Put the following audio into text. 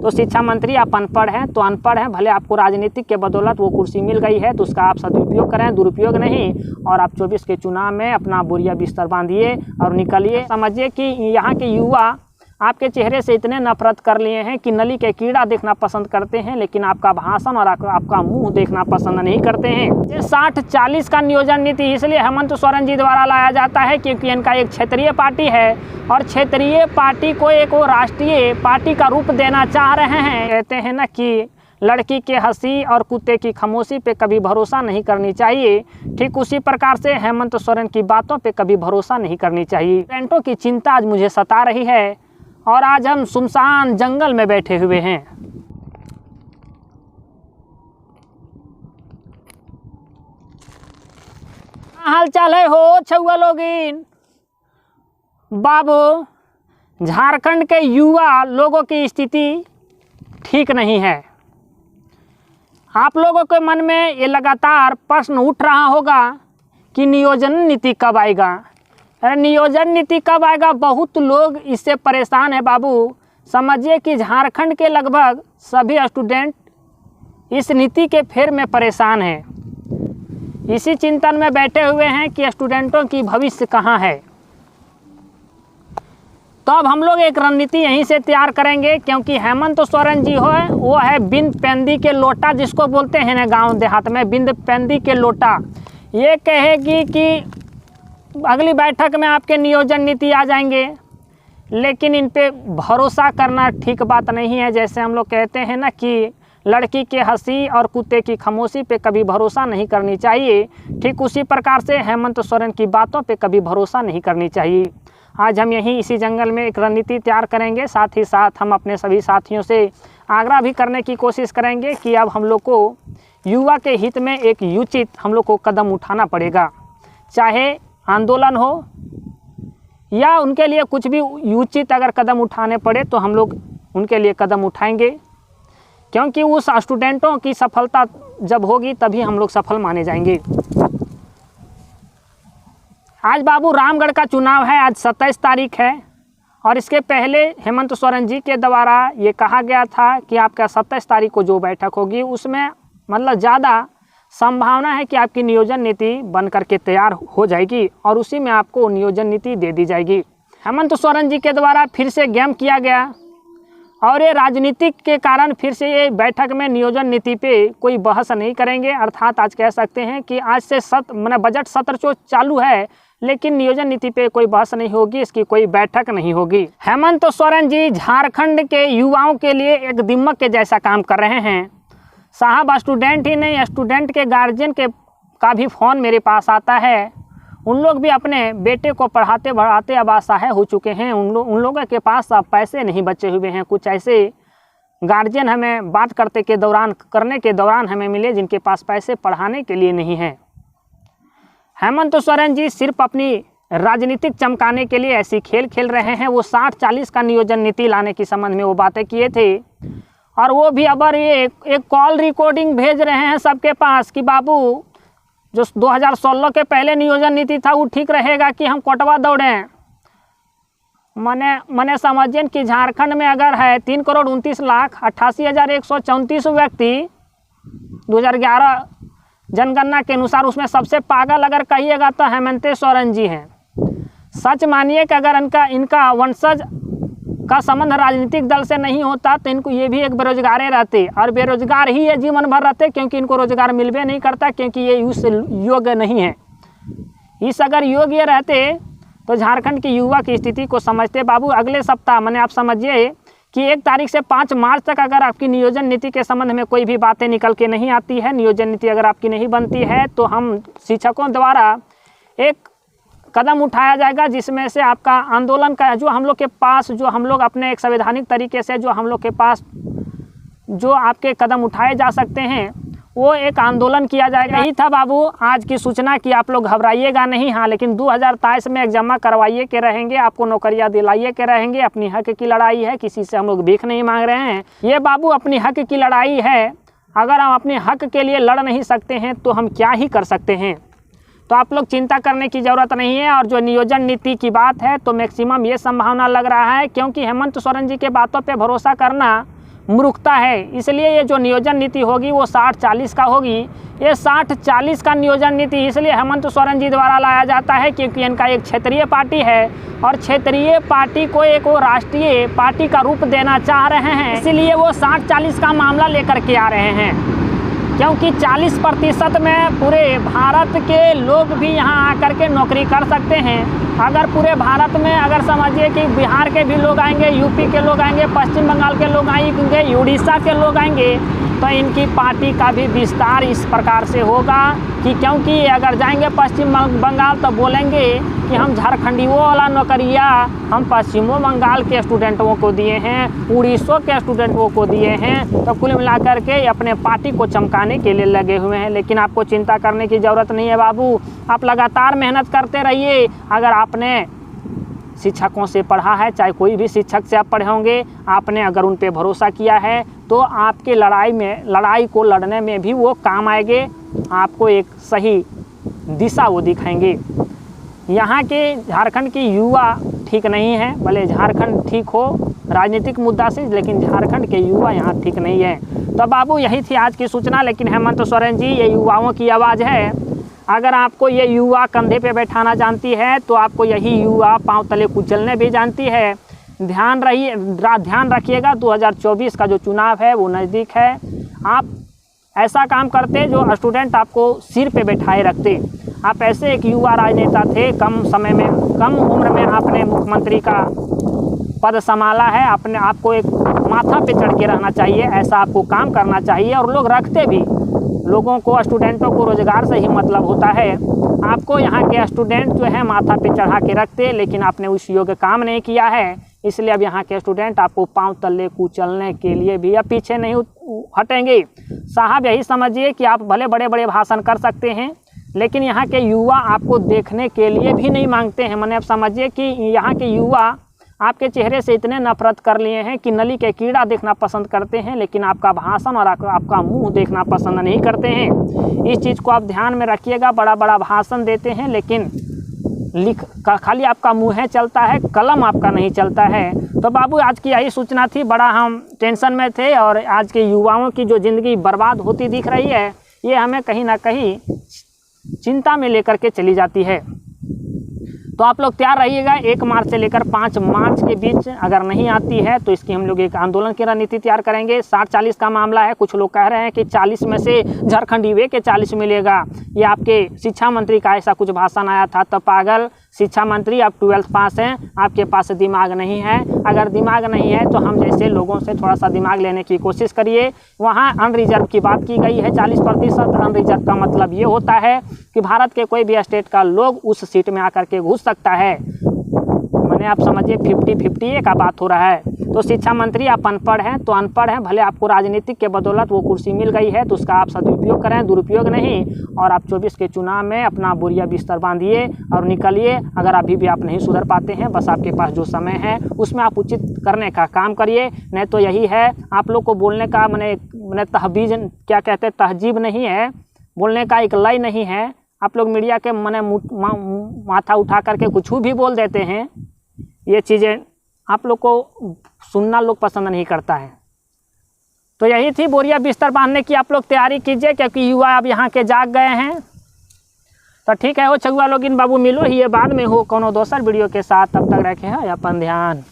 तो शिक्षा मंत्री आप अनपढ़ हैं तो अनपढ़ हैं, भले आपको राजनीतिक के बदौलत वो कुर्सी मिल गई है तो उसका आप सदुपयोग करें, दुरुपयोग नहीं। और आप 24 के चुनाव में अपना बोरिया बिस्तर बांधिए और निकलिए। समझिए कि यहाँ के युवा आपके चेहरे से इतने नफरत कर लिए हैं कि नली के कीड़ा देखना पसंद करते हैं, लेकिन आपका भाषण और आपका मुंह देखना पसंद नहीं करते हैं। ये 60-40 का नियोजन नीति इसलिए हेमंत सोरेन जी द्वारा लाया जाता है क्योंकि इनका एक क्षेत्रीय पार्टी है और क्षेत्रीय पार्टी को एक वो राष्ट्रीय पार्टी का रूप देना चाह रहे हैं। कहते हैं ना कि लड़की के हंसी और कुत्ते की खामोशी पे कभी भरोसा नहीं करनी चाहिए, ठीक उसी प्रकार से हेमंत सोरेन की बातों पे कभी भरोसा नहीं करनी चाहिए। स्टूडेंटों की चिंता आज मुझे सता रही है और आज हम सुनसान जंगल में बैठे हुए हैं। हाल चाल है हो छुआ लोगिन। बाबू, झारखंड के युवा लोगों की स्थिति ठीक नहीं है। आप लोगों के मन में ये लगातार प्रश्न उठ रहा होगा कि नियोजन नीति कब आएगा। अरे नियोजन नीति कब आएगा, बहुत लोग इससे परेशान है बाबू। समझिए कि झारखंड के लगभग सभी स्टूडेंट इस नीति के फेर में परेशान हैं। इसी चिंतन में बैठे हुए हैं कि स्टूडेंटों की भविष्य कहाँ है। तो अब हम लोग एक रणनीति यहीं से तैयार करेंगे क्योंकि हेमंत सोरेन जी वो है बिंद पेंदी के लोटा, जिसको बोलते हैं ना गांव देहात में बिंद पेंदी के लोटा। ये कहेगी कि अगली बैठक में आपके नियोजन नीति आ जाएंगे, लेकिन इन पे भरोसा करना ठीक बात नहीं है। जैसे हम लोग कहते हैं ना कि लड़की के हंसी और कुत्ते की खामोशी पे कभी भरोसा नहीं करनी चाहिए, ठीक उसी प्रकार से हेमंत सोरेन की बातों पे कभी भरोसा नहीं करनी चाहिए। आज हम यहीं इसी जंगल में एक रणनीति तैयार करेंगे। साथ ही साथ हम अपने सभी साथियों से आग्रह भी करने की कोशिश करेंगे कि अब हम लोग को युवा के हित में एक उचित हम लोग को कदम उठाना पड़ेगा, चाहे आंदोलन हो या उनके लिए कुछ भी उचित अगर कदम उठाने पड़े तो हम लोग उनके लिए कदम उठाएंगे, क्योंकि उस स्टूडेंटों की सफलता जब होगी तभी हम लोग सफल माने जाएंगे। आज बाबू रामगढ़ का चुनाव है, आज 27 तारीख है और इसके पहले हेमंत सोरेन जी के द्वारा ये कहा गया था कि आपका 27 तारीख को जो बैठक होगी उसमें मतलब ज़्यादा संभावना है कि आपकी नियोजन नीति बन करके तैयार हो जाएगी और उसी में आपको नियोजन नीति दे दी जाएगी। हेमंत सोरेन जी के द्वारा फिर से गेम किया गया और ये राजनीतिक के कारण फिर से ये बैठक में नियोजन नीति पे कोई बहस नहीं करेंगे। अर्थात आज कह सकते हैं कि आज से बजट सत्र जो चालू है, लेकिन नियोजन नीति पे कोई बहस नहीं होगी, इसकी कोई बैठक नहीं होगी। हेमंत सोरेन जी झारखंड के युवाओं के लिए एक दिम्मक के जैसा काम कर रहे हैं साहब। स्टूडेंट ही नहीं, स्टूडेंट के गार्जियन के का भी फ़ोन मेरे पास आता है। उन लोग भी अपने बेटे को पढ़ाते बढ़ाते अब असहाय हो चुके हैं। उन लोगों के पास अब पैसे नहीं बचे हुए हैं। कुछ ऐसे गार्जियन हमें बात करने के दौरान हमें मिले जिनके पास पैसे पढ़ाने के लिए नहीं हैं। हेमंत सोरेन जी सिर्फ अपनी राजनीतिक चमकाने के लिए ऐसी खेल खेल रहे हैं। वो 60-40 का नियोजन नीति लाने के संबंध में वो बातें किए थे और वो भी अब ये एक कॉल रिकॉर्डिंग भेज रहे हैं सबके पास कि बाबू जो 2016 के पहले नियोजन नीति था वो ठीक रहेगा कि हम कोटवा दौड़ें। मने समझिए कि झारखंड में अगर है 3,29,88,134 व्यक्ति 2011 जनगणना के अनुसार, उसमें सबसे पागल अगर कहिएगा तो हेमंत सोरेन जी हैं। सच मानिए कि अगर इनका वंशज का संबंध राजनीतिक दल से नहीं होता तो इनको ये भी एक बेरोजगार रहते और बेरोजगार ही ये जीवन भर रहते, क्योंकि इनको रोजगार मिलबे नहीं करता, क्योंकि ये उस योग्य नहीं है। इस अगर योग्य रहते तो झारखंड की युवा की स्थिति को समझते। बाबू अगले सप्ताह मैंने आप समझिए कि 1 तारीख से 5 मार्च तक अगर आपकी नियोजन नीति के संबंध में कोई भी बातें निकल के नहीं आती है, नियोजन नीति अगर आपकी नहीं बनती है, तो हम शिक्षकों द्वारा एक कदम उठाया जाएगा जिसमें से आपका आंदोलन का जो हम लोग के पास, जो हम लोग अपने एक संवैधानिक तरीके से जो हम लोग के पास जो आपके कदम उठाए जा सकते हैं वो एक आंदोलन किया जाएगा। यही था बाबू आज की सूचना कि आप लोग घबराइएगा नहीं। हाँ, लेकिन 2023 में एग्जाम करवाइए के रहेंगे, आपको नौकरियां दिलाइए के रहेंगे। अपनी हक की लड़ाई है, किसी से हम लोग भीख नहीं मांग रहे हैं। ये बाबू अपनी हक की लड़ाई है। अगर हम अपने हक के लिए लड़ नहीं सकते हैं तो हम क्या ही कर सकते हैं। तो आप लोग चिंता करने की ज़रूरत नहीं है। और जो नियोजन नीति की बात है तो मैक्सिमम ये संभावना लग रहा है, क्योंकि हेमंत सोरेन जी के बातों पे भरोसा करना मूर्खता है। इसलिए ये जो नियोजन नीति होगी वो 60-40 का होगी। ये 60-40 का नियोजन नीति इसलिए हेमंत सोरेन जी द्वारा लाया जाता है क्योंकि इनका एक क्षेत्रीय पार्टी है और क्षेत्रीय पार्टी को एक वो राष्ट्रीय पार्टी का रूप देना चाह रहे हैं। इसीलिए वो 60-40 का मामला लेकर के आ रहे हैं, क्योंकि 40% में पूरे भारत के लोग भी यहाँ आकर के नौकरी कर सकते हैं। अगर पूरे भारत में अगर समझिए कि बिहार के भी लोग आएंगे, यूपी के लोग आएंगे, पश्चिम बंगाल के लोग आएंगे, उड़ीसा के लोग आएंगे, तो इनकी पार्टी का भी विस्तार इस प्रकार से होगा कि क्योंकि अगर जाएंगे पश्चिम बंगाल तो बोलेंगे कि हम झारखंडियों वाला नौकरिया हम पश्चिम बंगाल के स्टूडेंटों को दिए हैं, उड़ीसा के स्टूडेंटों को दिए हैं। तो कुल मिलाकर के अपने पार्टी को चमकाने के लिए लगे हुए हैं। लेकिन आपको चिंता करने की ज़रूरत नहीं है बाबू, आप लगातार मेहनत करते रहिए। अगर आपने शिक्षकों से पढ़ा है, चाहे कोई भी शिक्षक से आप पढ़े होंगे, आपने अगर उन पे भरोसा किया है तो आपके लड़ाई को लड़ने में भी वो काम आएंगे, आपको एक सही दिशा वो दिखाएंगे। यहाँ के झारखंड के युवा ठीक नहीं है, भले झारखंड ठीक हो राजनीतिक मुद्दा से, लेकिन झारखंड के युवा यहाँ ठीक नहीं है। तो बाबू यही थी आज की सूचना। लेकिन हेमंत सोरेन जी ये युवाओं की आवाज़ है। अगर आपको ये युवा कंधे पे बैठाना जानती है तो आपको यही युवा पांव तले कुचलने भी जानती है। ध्यान रखिएगा 2024 का जो चुनाव है वो नज़दीक है। आप ऐसा काम करते जो स्टूडेंट आपको सिर पे बैठाए रखते। आप ऐसे एक युवा राजनेता थे, कम समय में कम उम्र में आपने मुख्यमंत्री का पद संभाला है। आपको एक माथा पे चढ़ के रहना चाहिए, ऐसा आपको काम करना चाहिए। और लोग रखते भी, लोगों को स्टूडेंटों को रोज़गार से ही मतलब होता है। आपको यहाँ के स्टूडेंट जो है माथा पे चढ़ा के रखते, लेकिन आपने उस योग्य काम नहीं किया है। इसलिए अब यहाँ के स्टूडेंट आपको पांव तले कुचलने के लिए भी अब पीछे नहीं हटेंगे। साहब यही समझिए कि आप भले बड़े बड़े भाषण कर सकते हैं, लेकिन यहाँ के युवा आपको देखने के लिए भी नहीं मांगते हैं। मैंने अब समझिए कि यहाँ के युवा आपके चेहरे से इतने नफरत कर लिए हैं कि नली के कीड़ा देखना पसंद करते हैं, लेकिन आपका भाषण और आपका मुंह देखना पसंद नहीं करते हैं। इस चीज़ को आप ध्यान में रखिएगा। बड़ा बड़ा भाषण देते हैं, लेकिन खाली आपका मुँह है चलता है, कलम आपका नहीं चलता है। तो बाबू आज की यही सूचना थी। बड़ा हम टेंशन में थे और आज के युवाओं की जो ज़िंदगी बर्बाद होती दिख रही है, ये हमें कहीं ना कहीं चिंता में लेकर के चली जाती है। तो आप लोग तैयार रहिएगा। 1 मार्च से लेकर 5 मार्च के बीच अगर नहीं आती है तो इसकी हम लोग एक आंदोलन की रणनीति तैयार करेंगे। 60-40 का मामला है। कुछ लोग कह रहे हैं कि 40 में से झारखंडी वे के 40 मिलेगा। ये आपके शिक्षा मंत्री का ऐसा कुछ भाषण आया था। तो पागल शिक्षा मंत्री, आप 12th पास हैं, आपके पास दिमाग नहीं है। अगर दिमाग नहीं है तो हम जैसे लोगों से थोड़ा सा दिमाग लेने की कोशिश करिए। वहाँ अनरिजर्व की बात की गई है 40%। अनरिजर्व का मतलब ये होता है कि भारत के कोई भी स्टेट का लोग उस सीट में आकर के घुस सकता है। मैंने आप समझिए 50-50 का बात हो रहा है। तो शिक्षा मंत्री आप अनपढ़ हैं तो अनपढ़ हैं, भले आपको राजनीतिक के बदौलत वो कुर्सी मिल गई है तो उसका आप सदुपयोग करें, दुरुपयोग नहीं। और आप 24 के चुनाव में अपना बोरिया बिस्तर बांधिए और निकलिए। अगर अभी भी आप नहीं सुधर पाते हैं, बस आपके पास जो समय है उसमें आप उचित करने का काम करिए। नहीं तो यही है, आप लोग को बोलने का मैंने तहबीज क्या कहते हैं, तहजीब नहीं है, बोलने का एक लय नहीं है। आप लोग मीडिया के माथा उठा करके कुछ भी बोल देते हैं। ये चीज़ें आप लोग को सुनना लोग पसंद नहीं करता है। तो यही थी, बोरिया बिस्तर बांधने की आप लोग तैयारी कीजिए, क्योंकि युवा अब यहाँ के जाग गए हैं। तो ठीक है, वो छुआ लोग इन बाबू मिलो ही ये बाद में हो कोनो दोसर वीडियो के साथ। तब तक रखे हैं अपन ध्यान।